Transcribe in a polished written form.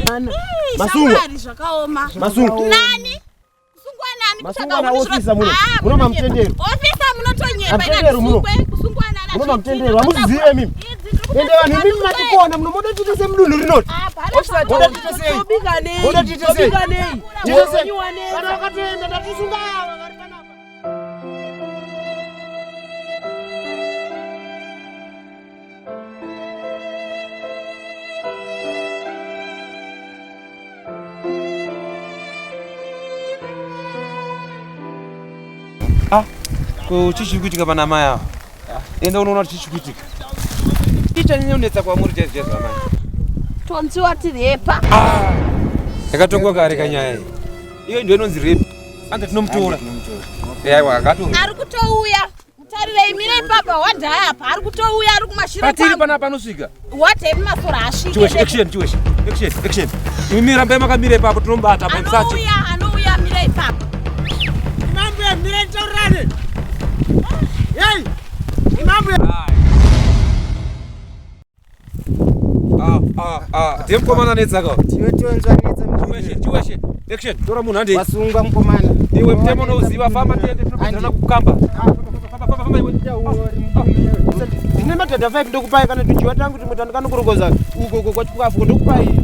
Mana? Masungwa. Masungwa. Nani? Kusungwa nani? Masungwa na ofisa muno. Muno mamtendero. Ofisa muno tonyemba kusungwa nani? Muno mamtendero. Amuziziwe mimi. Endewa ni mimi matikuona muno modo titese mdundu rinoti. Ofisa modo titese. Modo titese. Titese. Kana wakatuenda tatusunga wakarikana. Kuchichikuitika pana maya. Enda unoona chichikuitika. Icha nyonetsa kwa muri jeje zamani. Tonziwa tiripa. Yakatongwa kare kanyaya. Iyo ndio inonzi rep. Ande tinomutora. Aiwa akatonga. Ari kutouya. Mutarire imire papa wanda apa. Ari kutouya ari kumashira. Patiri pana panosvika. What masora ashike. Chiweshi action. Imira mbema kamire papa tinombata pa msachi. Anouya mire papa. Mambo ya mire taurane. Hey! Mambo Dem komana netsaka. Tinotonzwa netsa Chiweshi. Action. Tora munhu ande. Wasunga mkomana. Iwe mtemo unoziva famba tiende tinopedzana kukamba. Famba iwe. Ndine madhadha 5 ndokupai kana tuchiwa tangu timutanda kanokurokoza uko kwachikafu ndokupai.